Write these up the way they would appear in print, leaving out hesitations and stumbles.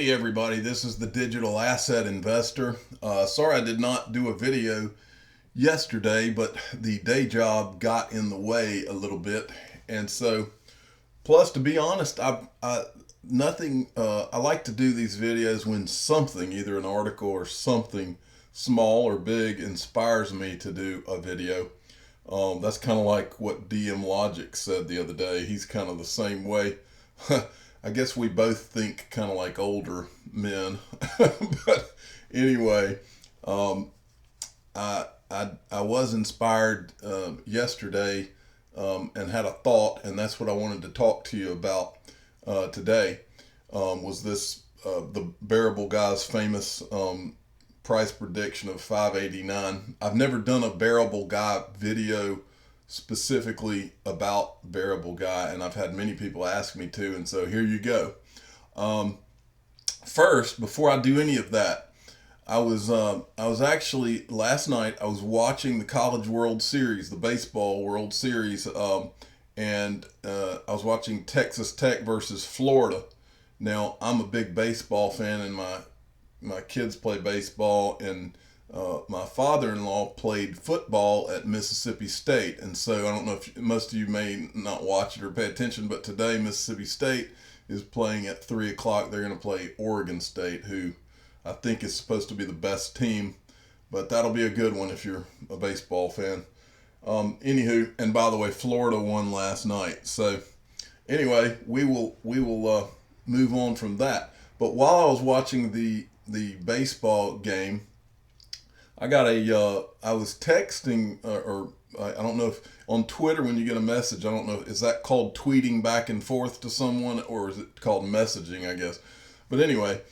Hey everybody, this is the Digital Asset Investor. Sorry I did not do a video yesterday, but the day job got in the way a little bit. And so, plus to be honest, I like to do these videos when something, either an article or something small or big, inspires me to do a video. That's kind of like what DM Logic said the other day. He's kind of the same way. I guess we both think kind of like older men. But anyway, I was inspired yesterday and had a thought, and that's what I wanted to talk to you about today. Was this the Bearable Guy's famous price prediction of 589? I've never done a Bearable Guy video specifically about Bearable Guy, and I've had many people ask me to, and so here you go. First, before I do any of that, I was actually last night I was watching the College World Series, the baseball World Series, and I was watching Texas Tech versus Florida. Now I'm a big baseball fan, and my kids play baseball, and my father-in-law played football at Mississippi State. And so I don't know if most of you may not watch it or pay attention, but today Mississippi State is playing at 3 o'clock. They're going to play Oregon State, who I think is supposed to be the best team, but that'll be a good one if you're a baseball fan. Anywho, and by the way, Florida won last night. So anyway, we will move on from that. But while I was watching the baseball game, I was texting, or I don't know if on Twitter when you get a message, I don't know, is that called tweeting back and forth to someone, or is it called messaging, I guess. But anyway,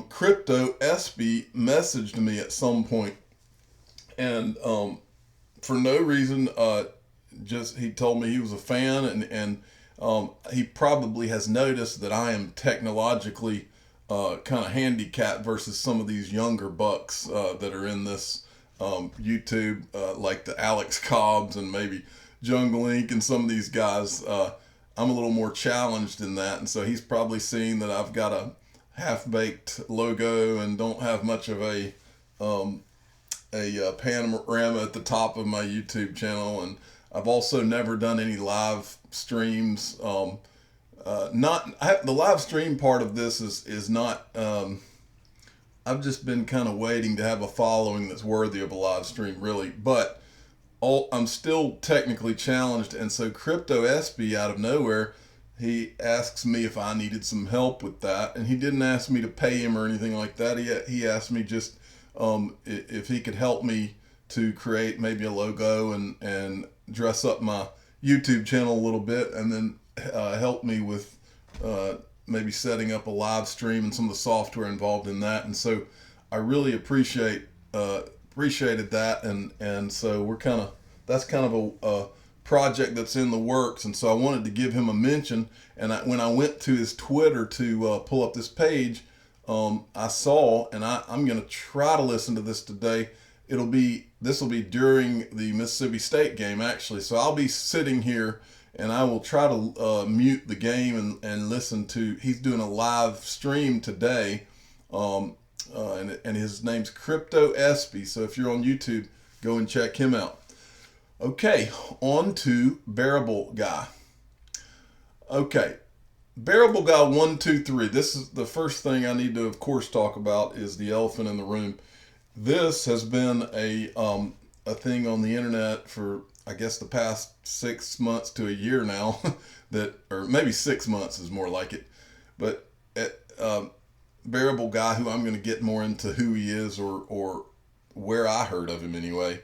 Crypto SB messaged me at some point, and for no reason, just he told me he was a fan, and he probably has noticed that I am technologically kind of handicapped versus some of these younger bucks that are in this YouTube, like the Alex Cobbs and maybe Jungle Inc. and some of these guys. I'm a little more challenged in that, and so he's probably seen that I've got a half-baked logo and don't have much of a panorama at the top of my YouTube channel, and I've also never done any live streams. The live stream part of this is not. I've just been kind of waiting to have a following that's worthy of a live stream, really. But I'm still technically challenged, and so Crypto SB out of nowhere, he asks me if I needed some help with that, and he didn't ask me to pay him or anything like that. He asked me just if he could help me to create maybe a logo and dress up my YouTube channel a little bit, and then help me with maybe setting up a live stream and some of the software involved in that. And so I really appreciated that, and so that's kind of a project that's in the works, and so I wanted to give him a mention. And when I went to his Twitter to pull up this page, I saw, and I'm going to try to listen to this today. This will be during the Mississippi State game, actually. So I'll be sitting here, and I will try to mute the game and listen to. He's doing a live stream today, and his name's Crypto SB. So if you're on YouTube, go and check him out. Okay, on to Bearable Guy. Okay, Bearable Guy 123. This is the first thing I need to, of course, talk about is the elephant in the room. This has been a thing on the internet for, I guess, the past 6 months to a year now, or maybe 6 months is more like it. But Bearable Guy, who I'm going to get more into who he is or where I heard of him anyway.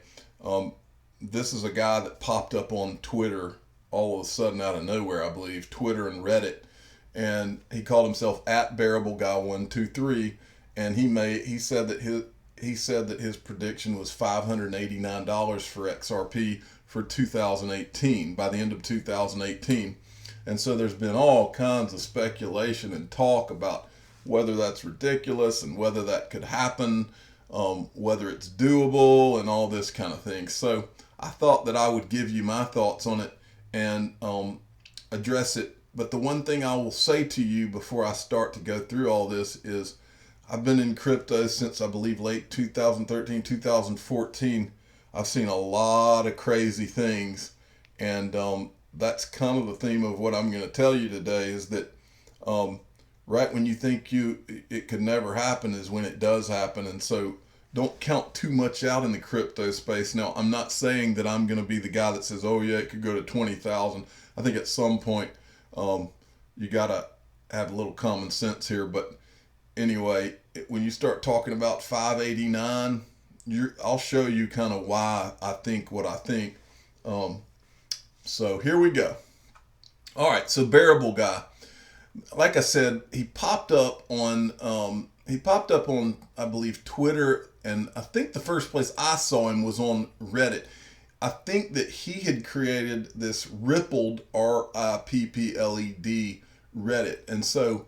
This is a guy that popped up on Twitter all of a sudden out of nowhere, I believe, Twitter and Reddit, and he called himself @BearableGuy123, and he said that his prediction was $589 for XRP for 2018, by the end of 2018. And so there's been all kinds of speculation and talk about whether that's ridiculous and whether that could happen, whether it's doable and all this kind of thing. So I thought that I would give you my thoughts on it and address it but the one thing I will say to you before I start to go through all this is I've been in crypto since I believe late 2013, 2014. I've seen a lot of crazy things, and that's kind of the theme of what I'm going to tell you today is that right when you think it could never happen is when it does happen. And so don't count too much out in the crypto space. Now, I'm not saying that I'm going to be the guy that says, oh yeah, it could go to 20,000. I think at some point you got to have a little common sense here. But anyway, when you start talking about 589, I'll show you kind of why I think what I think. So here we go. All right, so Bearable Guy. Like I said, he popped up on I believe Twitter, and I think the first place I saw him was on Reddit. I think that he had created this Rippled, RIPPLED Reddit, and so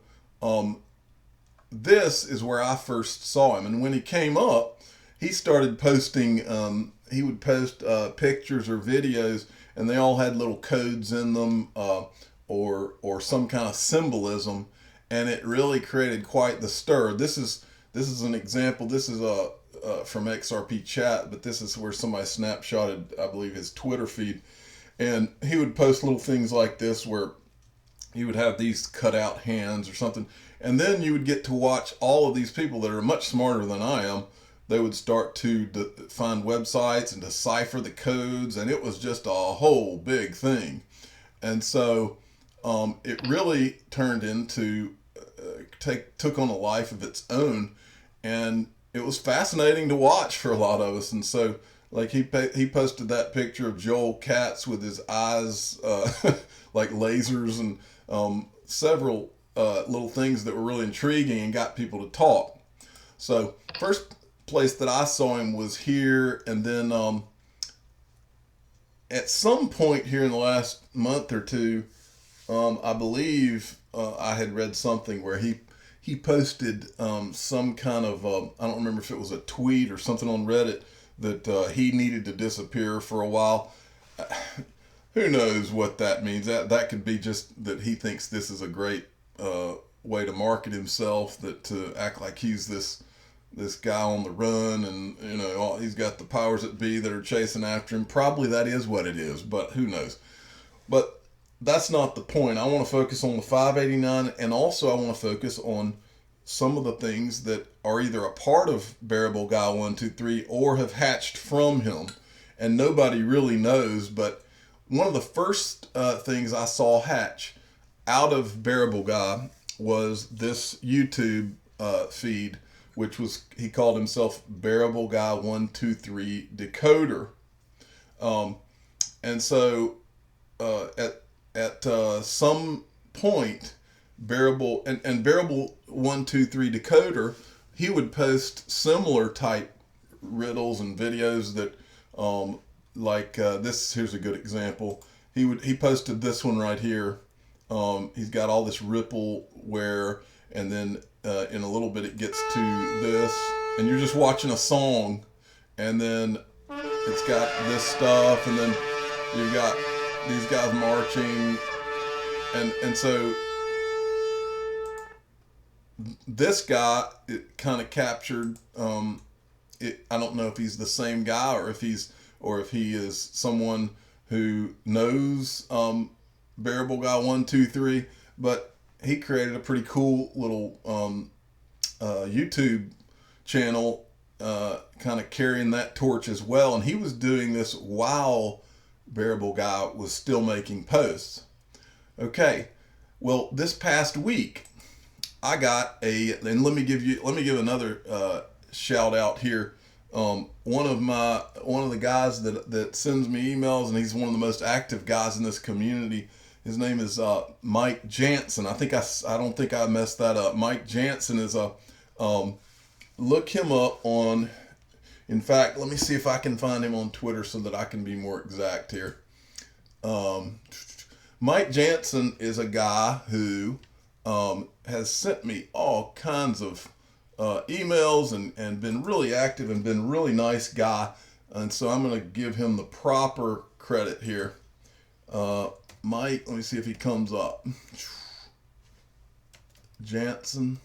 this is where I first saw him. And when he came up, he started posting. He would post pictures or videos, and they all had little codes in them. Or some kind of symbolism, and it really created quite the stir. This is an example. This is from XRP chat, but this is where somebody snapshotted, I believe, his Twitter feed, and he would post little things like this where he would have these cut out hands or something, and then you would get to watch all of these people that are much smarter than I am. They would start to find websites and decipher the codes, and it was just a whole big thing. And so it really turned into took on a life of its own, and it was fascinating to watch for a lot of us. And so, like he posted that picture of Joel Katz with his eyes like lasers, and several little things that were really intriguing and got people to talk. So first place that I saw him was here, and then at some point here in the last month or two, I believe I had read something where he posted some kind of, I don't remember if it was a tweet or something on Reddit that he needed to disappear for a while. Who knows what that means? That could be just that he thinks this is a great way to market himself, that to act like he's this guy on the run, and he's got the powers that be that are chasing after him. Probably that is what it is, but who knows? But that's not the point. I want to focus on the 589, and also I want to focus on some of the things that are either a part of Bearable Guy 123 or have hatched from him, and nobody really knows. But one of the first things I saw hatch out of Bearable Guy was this YouTube feed, which was, he called himself Bearable Guy 123 Decoder, and so at some point, Bearable 123 Decoder, he would post similar type riddles and videos that like this. Here's a good example. He posted this one right here. He's got all this rippleware, and then in a little bit it gets to this, and you're just watching a song, and then it's got this stuff, and then you've got these guys marching, and so this guy, it kind of captured it. I don't know if he's the same guy or if he is someone who knows Bearable Guy 123, but he created a pretty cool little YouTube channel, kind of carrying that torch as well, and he was doing this while Bearable Guy was still making posts. Okay, well, this past week I got and let me give another shout out here. One of the guys that sends me emails, and he's one of the most active guys in this community. His name is Mike Jansen. I don't think I messed that up. Mike Jansen is look him up on. In fact, let me see if I can find him on Twitter so that I can be more exact here. Mike Jansen is a guy who has sent me all kinds of emails and been really active and been a really nice guy. And so I'm going to give him the proper credit here. Mike, let me see if he comes up. Jansen.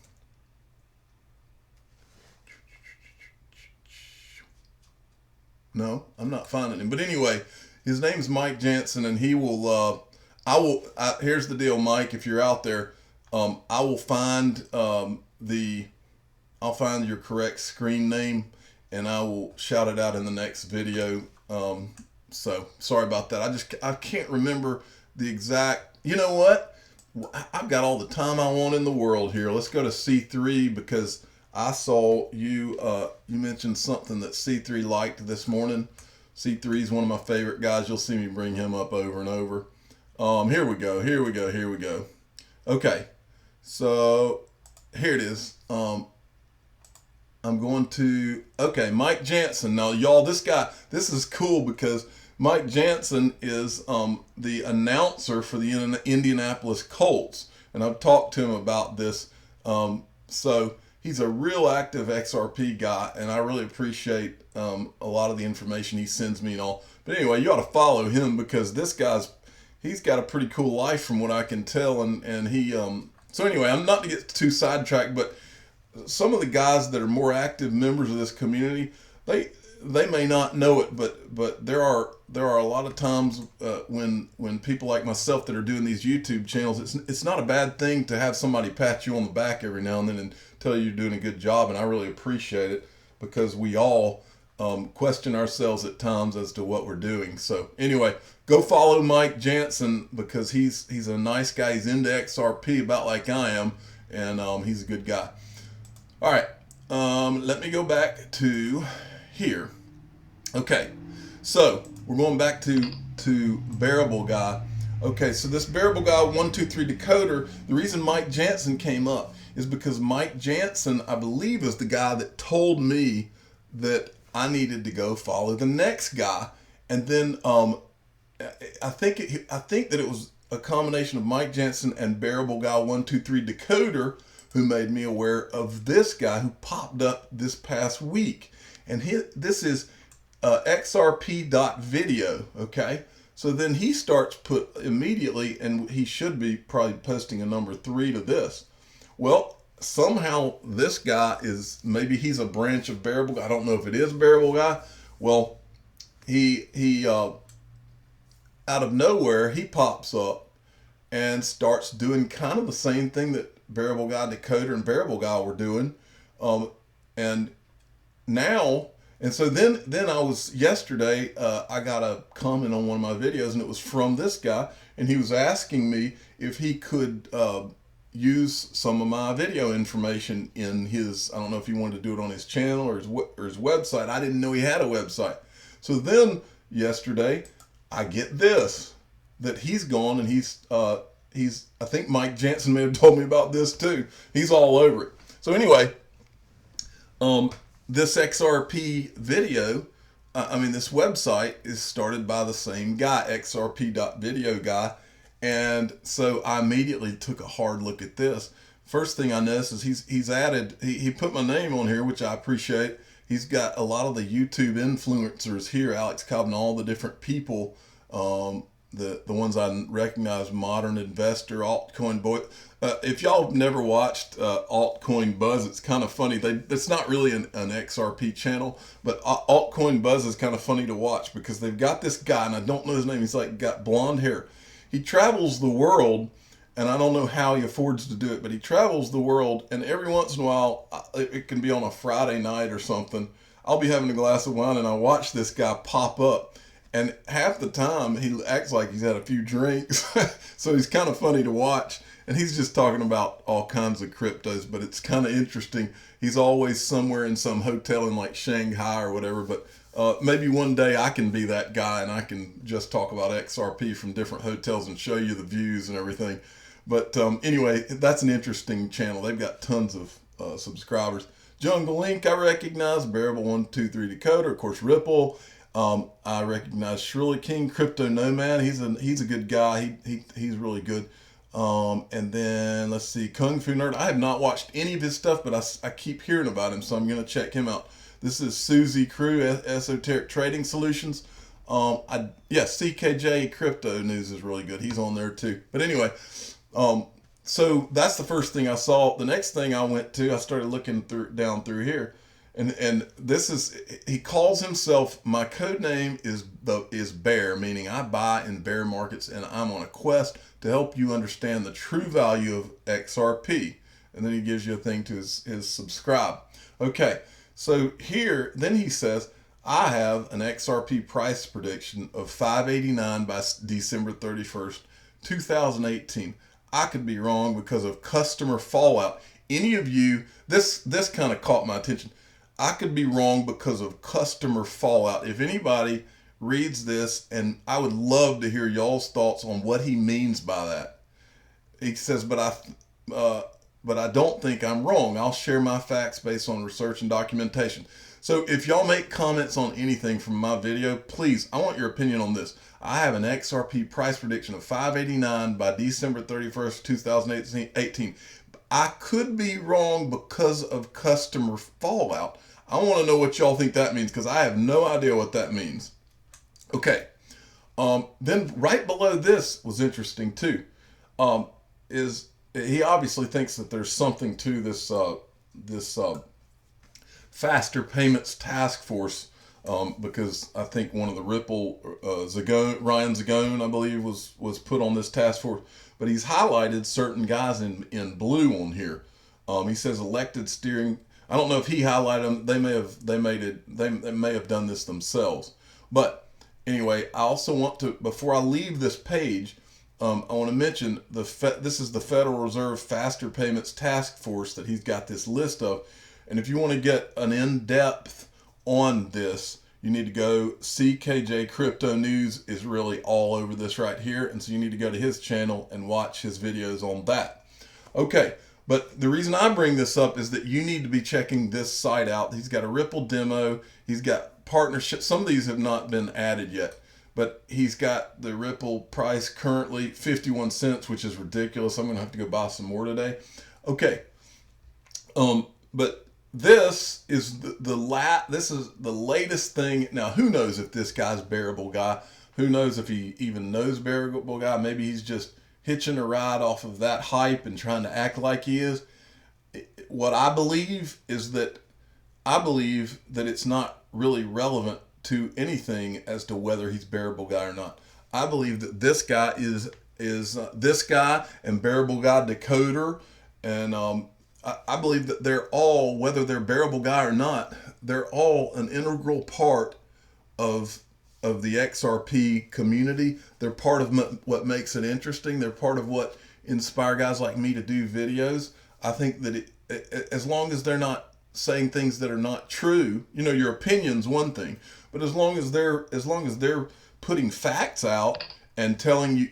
No, I'm not finding him. But anyway, his name's Mike Jansen, and he will. Here's the deal, Mike. If you're out there, I will find I'll find your correct screen name, and I will shout it out in the next video. So sorry about that. I can't remember the exact. You know what? I've got all the time I want in the world here. Let's go to C3 because I saw you you mentioned something that C3 liked this morning. C3 is one of my favorite guys. You'll see me bring him up over and over. Here we go. Okay, so here it is. I'm going to, okay, Mike Jansen. Now, y'all, this is cool because Mike Jansen is the announcer for the Indianapolis Colts. And I've talked to him about this. So he's a real active XRP guy, and I really appreciate a lot of the information he sends me and all. But anyway, you ought to follow him because this he's got a pretty cool life from what I can tell. And he, so anyway, I'm not to get too sidetracked, but some of the guys that are more active members of this community, they may not know it, but there are a lot of times when people like myself that are doing these YouTube channels, it's not a bad thing to have somebody pat you on the back every now and then and tell you you're doing a good job, and I really appreciate it because we all question ourselves at times as to what we're doing. So anyway, go follow Mike Jansen because he's a nice guy. He's into XRP about like I am, and he's a good guy. All right, let me go back to here. Okay, so we're going back to Bearable Guy. Okay, so this Bearable Guy 123 decoder, the reason Mike Jansen came up is because Mike Jansen, I believe, is the guy that told me that I needed to go follow the next guy. And then I think that it was a combination of Mike Jansen and Bearable Guy 123 decoder who made me aware of this guy who popped up this past week. And this is XRP.video, okay? So then he starts put immediately, and he should be probably posting a number 3 to this. Well, somehow this guy maybe he's a branch of Bearable Guy. I don't know if it is Bearable Guy. Well, he out of nowhere, he pops up and starts doing kind of the same thing that Bearable Guy Decoder and Bearable Guy were doing. And so then I was yesterday, I got a comment on one of my videos, and it was from this guy, and he was asking me if he could use some of my video information in his, I don't know if he wanted to do it on his channel or his website. I didn't know he had a website. So then yesterday I get this, that he's gone and I think Mike Jansen may have told me about this too. He's all over it. So anyway, this XRP video, this website is started by the same guy, XRP.video guy. And so I immediately took a hard look at this. First thing I noticed is he's added, he put my name on here, which I appreciate. He's got a lot of the YouTube influencers here, Alex Cobb and all the different people, the ones I recognize, Modern Investor, Altcoin Boy. If y'all have never watched Altcoin Buzz, it's kind of funny. It's not really an XRP channel, but Altcoin Buzz is kind of funny to watch because they've got this guy, and I don't know his name. He's like got blonde hair. He travels the world, and I don't know how he affords to do it, but he travels the world, and every once in a while, it can be on a Friday night or something, I'll be having a glass of wine, and I watch this guy pop up, and half the time, he acts like he's had a few drinks, so he's kind of funny to watch, and he's just talking about all kinds of cryptos, but it's kind of interesting. He's always somewhere in some hotel in like Shanghai or whatever, but maybe one day I can be that guy and I can just talk about XRP from different hotels and show you the views and everything. But anyway, that's an interesting channel. They've got tons of subscribers. Jungle Link, I recognize. Bearable 123 Decoder, of course, Ripple. I recognize Shrilly King, Crypto Nomad. He's a good guy. He's really good. And then let's see, Kung Fu Nerd. I have not watched any of his stuff, but I keep hearing about him, so I'm going to check him out. This is Susie Crew, Esoteric Trading Solutions. Yes, CKJ Crypto News is really good. He's on there too. But anyway, so that's the first thing I saw. The next thing I went to, I started looking down through here, and this is, he calls himself, my code name is Bear, meaning I buy in bear markets, and I'm on a quest to help you understand the true value of XRP. And then he gives you a thing to his subscribe. Okay, so here, then he says, I have an XRP price prediction of 589 by December 31st, 2018. I could be wrong because of customer fallout. Any of you, this kind of caught my attention. I could be wrong because of customer fallout. If anybody reads this, and I would love to hear y'all's thoughts on what he means by that. He says, but I don't think I'm wrong. I'll share my facts based on research and documentation. So if y'all make comments on anything from my video, please, I want your opinion on this. I have an XRP price prediction of 589 by December 31st, 2018. I could be wrong because of customer fallout. I want to know what y'all think that means, because I have no idea what that means. Okay. Then right below this was interesting too. Is he obviously thinks that there's something to this faster payments task force, because I think one of the Ripple Ryan Zagone, I believe, was put on this task force, but he's highlighted certain guys in blue on here. He says elected steering. I don't know if he highlighted them. They may have done this themselves. But anyway, I also want to, before I leave this page, I want to mention this is the Federal Reserve Faster Payments Task Force that he's got this list of. And if you want to get an in-depth on this, you need to go, CKJ Crypto News is really all over this right here. And so you need to go to his channel and watch his videos on that. Okay, but the reason I bring this up is that you need to be checking this site out. He's got a Ripple demo. He's got partnerships. Some of these have not been added yet, but he's got the Ripple price currently 51 cents, which is ridiculous. I'm going to have to go buy some more today. Okay. But this is this is the latest thing. Now, who knows if this guy's Bearable Guy? Who knows if he even knows Bearable Guy? Maybe he's just hitching a ride off of that hype and trying to act like he is. What I believe is that it's not really relevant to anything as to whether he's Bearable Guy or not. I believe that this guy is this guy and Bearable Guy Decoder, and I believe that they're all, whether they're Bearable Guy or not, they're all an integral part of the XRP community. They're part of what makes it interesting. They're part of what inspire guys like me to do videos. I think that as long as they're not saying things that are not true, your opinion's one thing, but as long as they're putting facts out and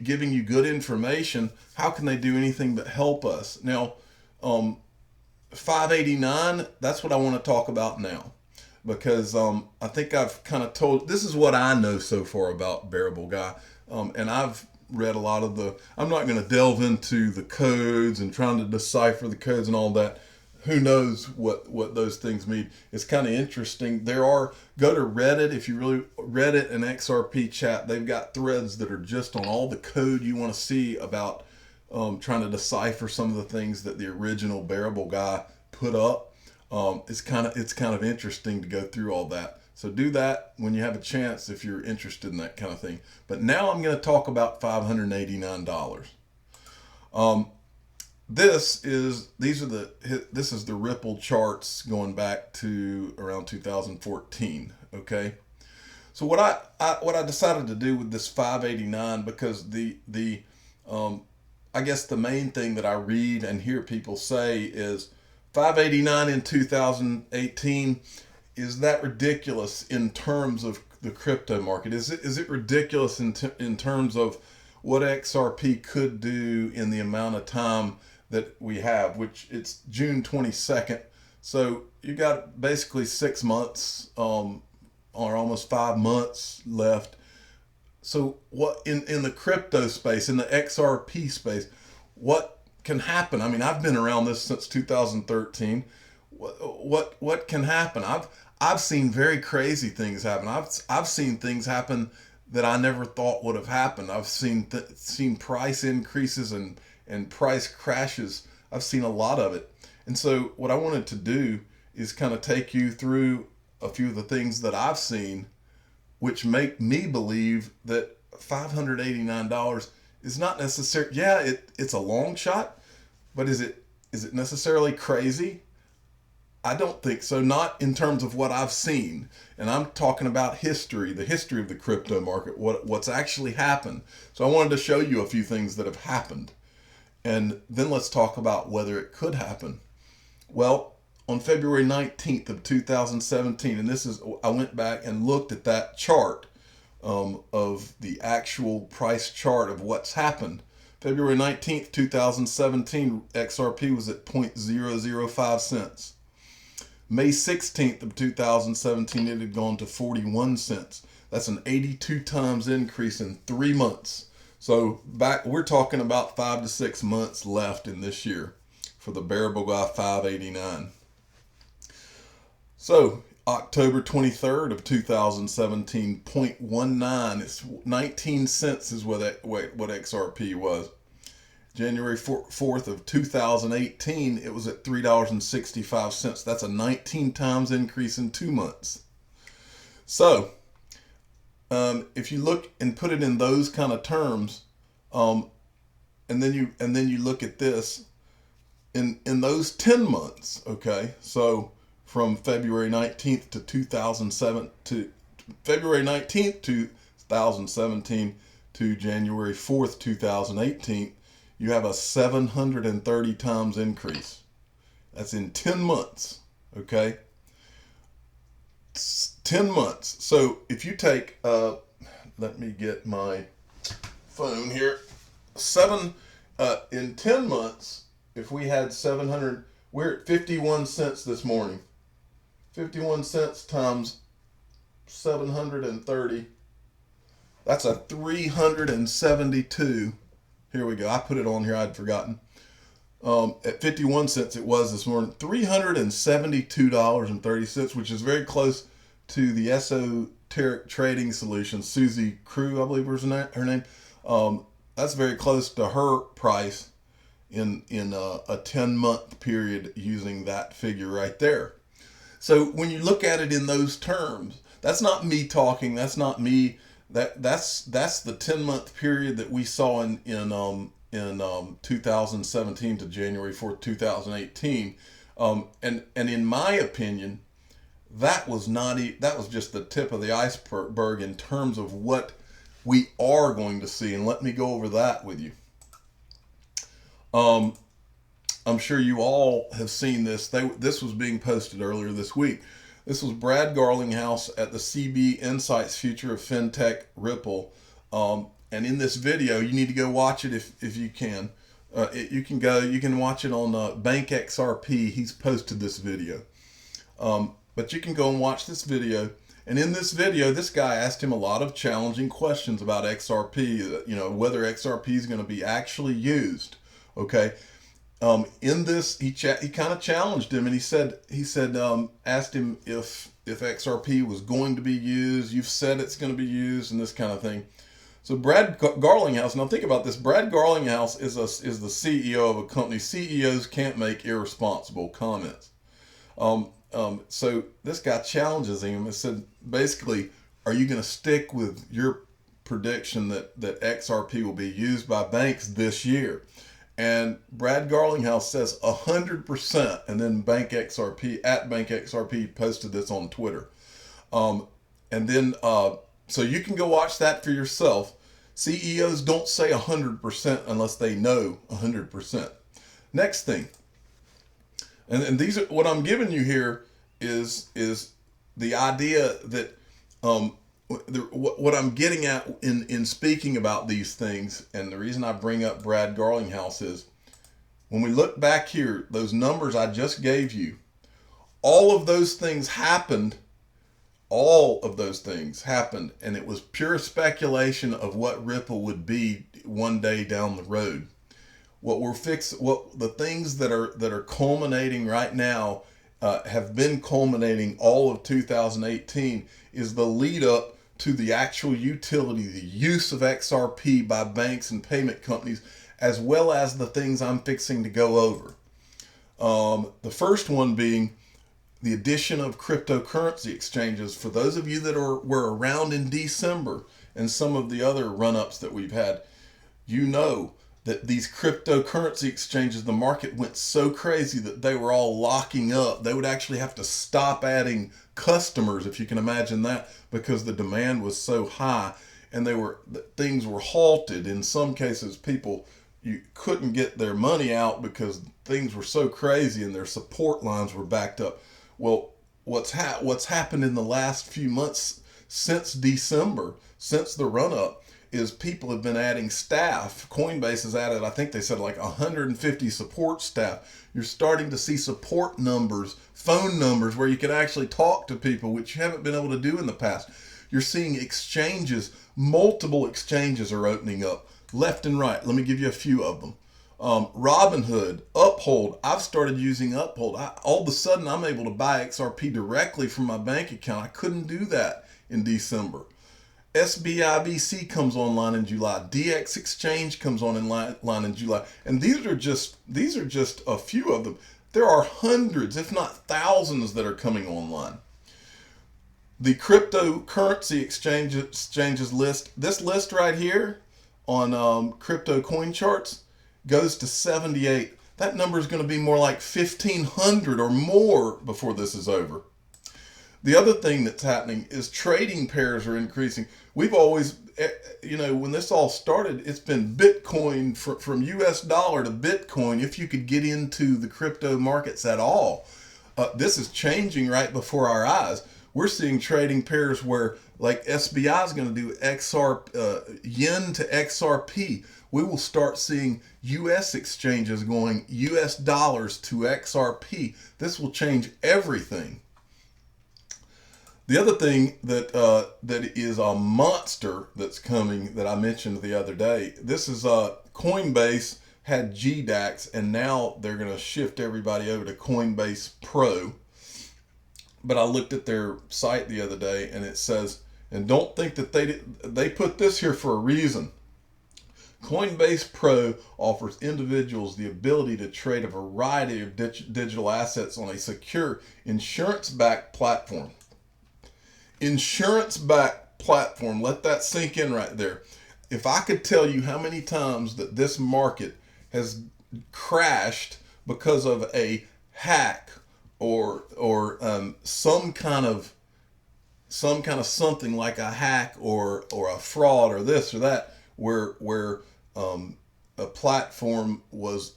giving you good information, how can they do anything but help us? Now, 589, that's what I want to talk about now, because I think I've kind of this is what I know so far about Bearable Guy, and I've read a lot of I'm not going to delve into the codes and trying to decipher the codes and all that. Who knows what those things mean. It's kind of interesting. Go to Reddit. If you really, Reddit and XRP chat, they've got threads that are just on all the code you want to see about trying to decipher some of the things that the original Bearable Guy put up. It's kind of interesting to go through all that. So do that when you have a chance if you're interested in that kind of thing. But now I'm going to talk about $589. This is the Ripple charts going back to around 2014. Okay, so what I decided to do with this 589, because I guess the main thing that I read and hear people say is 589 in 2018. Is that ridiculous in terms of the crypto market? Is it ridiculous in terms of what XRP could do in the amount of time that we have, which it's June 22nd. So you got basically 6 months, or almost 5 months left. So what in the crypto space, in the XRP space, what can happen? I mean, I've been around this since 2013. What can happen? I've seen very crazy things happen. I've seen things happen that I never thought would have happened. I've seen price increases and price crashes. I've seen a lot of it. And so what I wanted to do is kind of take you through a few of the things that I've seen, which make me believe that $589 is not necessary. Yeah, it's a long shot, but is it necessarily crazy? I don't think so. Not in terms of what I've seen. And I'm talking about history, the history of the crypto market, what's actually happened. So I wanted to show you a few things that have happened. And then let's talk about whether it could happen. Well, on February 19th of 2017, and I went back and looked at that chart of the actual price chart of what's happened. February 19th, 2017, XRP was at 0.005 cents. May 16th of 2017, it had gone to 41 cents. That's an 82 times increase in 3 months. So we're talking about 5 to 6 months left in this year for the bearable guy 589. So October 23rd of 2017, 0.19, it's 19 cents is what XRP was. January 4th of 2018, it was at $3.65. That's a 19 times increase in 2 months. So if you look and put it in those kind of terms, and then you look at this in those 10 months, okay? So from February 19th to 2007 to February 19th, 2017 to January 4th, 2018, you have a 730 times increase. That's in 10 months, okay? 10 months. So if you take, let me get my phone here. In 10 months, if we had 700, we're at 51 cents this morning. 51 cents times 730. That's a 372. Here we go. I put it on here. I'd forgotten. At 51 cents it was this morning. $372.30, which is very close to the esoteric trading solution. Susie Crew, I believe was her name. That's very close to her price in a 10-month period using that figure right there. So when you look at it in those terms, that's not me talking. That's not me. That's the 10-month period that we saw in 2017 to January 4th, 2018. And in my opinion, that was just the tip of the iceberg in terms of what we are going to see. And let me go over that with you. I'm sure you all have seen this. This was being posted earlier this week. This was Brad Garlinghouse at the CB Insights Future of FinTech Ripple. And in this video, you need to go watch it if you can. You can watch it on Bank XRP. He's posted this video. But you can go and watch this video. And in this video, this guy asked him a lot of challenging questions about XRP, whether XRP is going to be actually used. Okay. In this, he kind of challenged him, and he said, asked him if XRP was going to be used. You've said it's going to be used, and this kind of thing. So Brad Garlinghouse. Now think about this. Brad Garlinghouse is the CEO of a company. CEOs can't make irresponsible comments. So this guy challenges him and said, basically, are you going to stick with your prediction that XRP will be used by banks this year? And Brad Garlinghouse says 100%, and then Bank XRP posted this on Twitter. And then, so you can go watch that for yourself. CEOs don't say 100% unless they know 100%. Next thing, and these are what I'm giving you here is the idea that what I'm getting at in speaking about these things, and the reason I bring up Brad Garlinghouse is when we look back here, those numbers I just gave you, all of those things happened. All of those things happened, and it was pure speculation of what Ripple would be one day down the road. The things that are culminating right now have been culminating all of 2018 is the lead up to the actual utility, the use of XRP by banks and payment companies, as well as the things I'm fixing to go over. The first one being the addition of cryptocurrency exchanges. For those of you that were around in December and some of the other run-ups that we've had, you know that these cryptocurrency exchanges, the market went so crazy that they were all locking up. They would actually have to stop adding customers, if you can imagine that, because the demand was so high, and things were halted. In some cases, you couldn't get their money out because things were so crazy and their support lines were backed up. Well, what's happened in the last few months since December, since the run-up, is people have been adding staff. Coinbase has added, I think they said, like 150 support staff. You're starting to see support numbers, phone numbers, where you can actually talk to people, which you haven't been able to do in the past. You're seeing exchanges, multiple exchanges are opening up left and right. Let me give you a few of them. Robinhood, Uphold. I've started using Uphold. All of a sudden, I'm able to buy XRP directly from my bank account. I couldn't do that in December. SBIBC comes online in July. DX Exchange comes online in July. And these are just a few of them. There are hundreds, if not thousands, that are coming online. The cryptocurrency exchanges list, this list right here on crypto coin charts, goes to 78. That number is going to be more like 1,500 or more before this is over. The other thing that's happening is trading pairs are increasing. We've always, when this all started, it's been Bitcoin from US dollar to Bitcoin, if you could get into the crypto markets at all. This is changing right before our eyes. We're seeing trading pairs where, like, SBI is going to do yen to XRP. We will start seeing US exchanges going US dollars to XRP. This will change everything. The other thing that is a monster that's coming that I mentioned the other day, this is Coinbase had GDAX, and now they're going to shift everybody over to Coinbase Pro. But I looked at their site the other day, and it says, and don't think that they put this here for a reason. Coinbase Pro offers individuals the ability to trade a variety of digital assets on a secure insurance-backed platform. Insurance-backed platform. Let that sink in right there. If I could tell you how many times that this market has crashed because of a hack or some kind of something like a hack or a fraud or this or that, where a platform was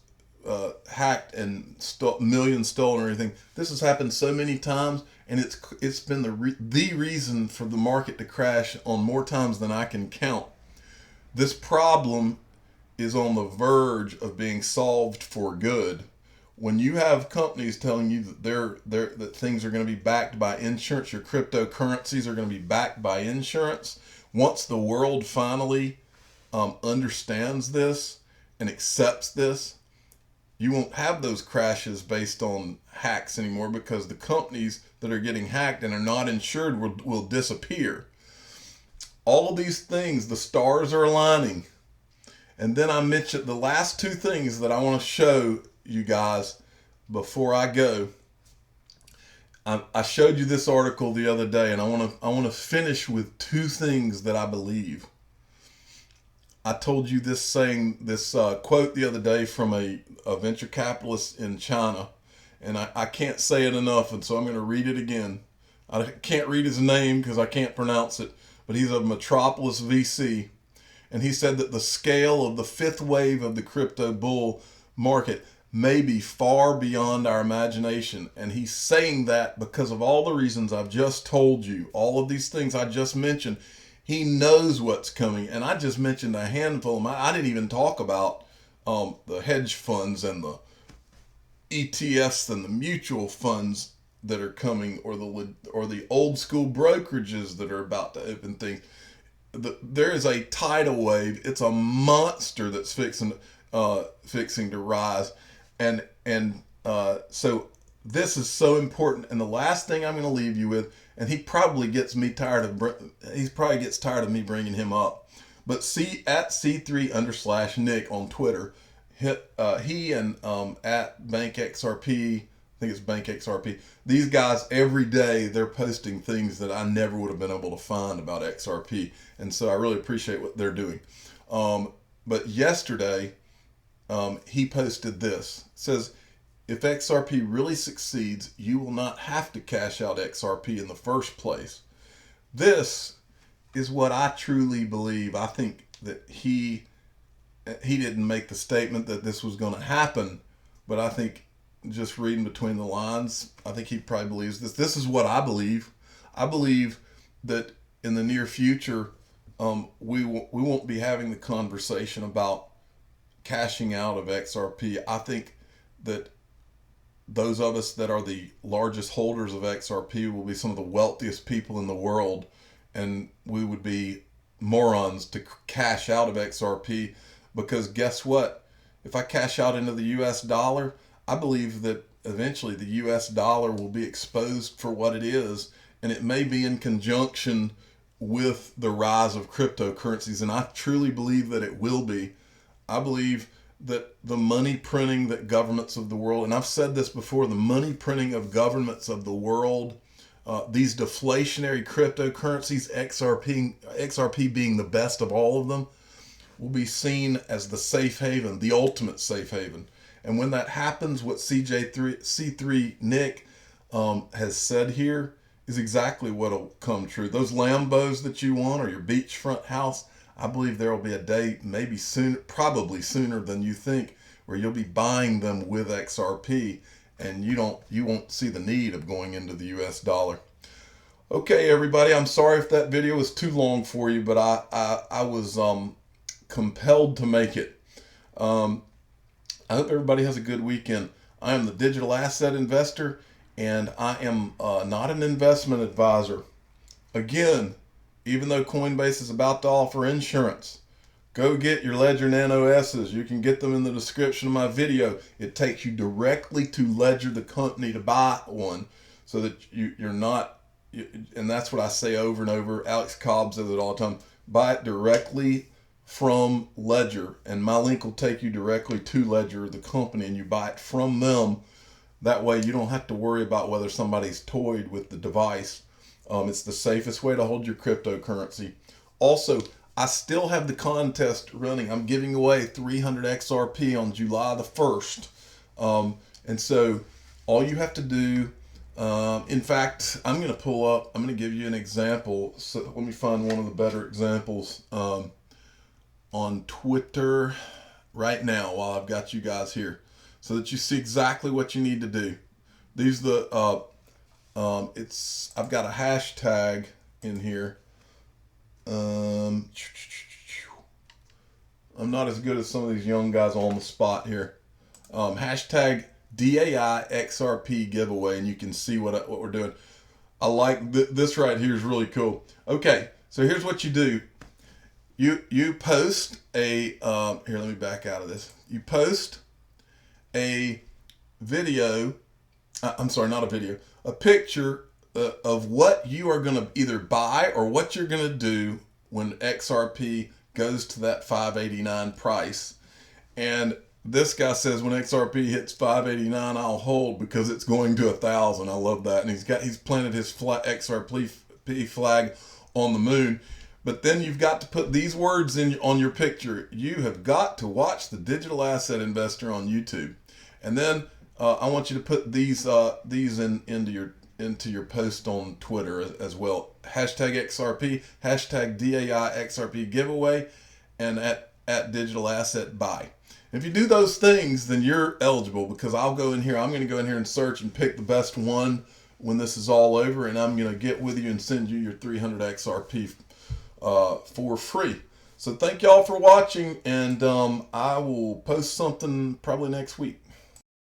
hacked and millions stolen or anything. This has happened so many times, and it's been the reason for the market to crash on more times than I can count. This problem is on the verge of being solved for good. When you have companies telling you that that things are going to be backed by insurance, your cryptocurrencies are going to be backed by insurance. Once the world finally understands this and accepts this, you won't have those crashes based on hacks anymore, because the companies that are getting hacked and are not insured will disappear. All of these things, the stars are aligning. And then I mentioned the last two things that I want to show you guys before I go. I showed you this article the other day, and I want to finish with two things that I believe. I told you this quote the other day from a venture capitalist in China, and I can't say it enough, and so I'm going to read it again. I can't read his name because I can't pronounce it, but he's a Metropolis VC, and he said that the scale of the fifth wave of the crypto bull market may be far beyond our imagination. And he's saying that because of all the reasons I've just told you, all of these things I just mentioned. He knows what's coming, and I just mentioned a handful of them. I didn't even talk about the hedge funds and the ETFs and the mutual funds that are coming, or the old school brokerages that are about to open things. There is a tidal wave. It's a monster that's fixing to rise, and so this is so important. And the last thing I'm going to leave you with, and he probably gets me tired of. He probably gets tired of me bringing him up. But at C3_Nick on Twitter, he and at Bank XRP, I think it's Bank XRP. These guys every day they're posting things that I never would have been able to find about XRP, and so I really appreciate what they're doing. But yesterday, he posted this. It says, if XRP really succeeds, you will not have to cash out XRP in the first place. This is what I truly believe. I think that he didn't make the statement that this was going to happen, but I think just reading between the lines, I think he probably believes this. This is what I believe. I believe that in the near future, we won't be having the conversation about cashing out of XRP. I think that those of us that are the largest holders of XRP will be some of the wealthiest people in the world, and we would be morons to cash out of XRP, because guess what? If I cash out into the US dollar, I believe that eventually the US dollar will be exposed for what it is, and it may be in conjunction with the rise of cryptocurrencies, and I truly believe that it will be. I believe that the money printing that governments of the world, and I've said this before, the money printing of governments of the world, these deflationary cryptocurrencies, XRP being the best of all of them, will be seen as the safe haven, the ultimate safe haven. And when that happens, what C3 Nick has said here is exactly what will come true. Those Lambos that you want, or your beachfront house, I believe there will be a day, maybe soon, probably sooner than you think, where you'll be buying them with XRP, and you won't see the need of going into the US dollar. Okay, everybody, I'm sorry if that video was too long for you, but I was compelled to make it. I hope everybody has a good weekend. I am the digital asset investor, and I am not an investment advisor. Again, even though Coinbase is about to offer insurance, go get your Ledger Nano S's. You can get them in the description of my video. It takes you directly to Ledger, the company, to buy one, so that you're not, and that's what I say over and over. Alex Cobb says it all the time. Buy it directly from Ledger, and my link will take you directly to Ledger, the company, and you buy it from them. That way you don't have to worry about whether somebody's toyed with the device. It's the safest way to hold your cryptocurrency. Also, I still have the contest running. I'm giving away 300 XRP on July the 1st. And so all you have to do, in fact, I'm going to give you an example. So let me find one of the better examples on Twitter right now while I've got you guys here, so that you see exactly what you need to do. These are the, I've got a hashtag in here. I'm not as good as some of these young guys on the spot here. Hashtag DAI XRP giveaway, and you can see what we're doing. I like this right here is really cool. Okay, so here's what you do. You post a here. Let me back out of this. You post a video. I'm sorry, not a video. A picture of what you are going to either buy or what you're going to do when XRP goes to that 589 price. And this guy says, when XRP hits 589, I'll hold because it's going to 1,000. I love that. And he's planted his XRP flag on the moon. But then you've got to put these words on your picture. You have got to watch the Digital Asset Investor on YouTube. And then I want you to put these into your post on Twitter as well. Hashtag XRP, hashtag DAI XRP giveaway, and at Digital Asset Buy. If you do those things, then you're eligible, because I'm going to go in here and search and pick the best one when this is all over, and I'm going to get with you and send you your 300 XRP for free. So thank y'all for watching, and I will post something probably next week.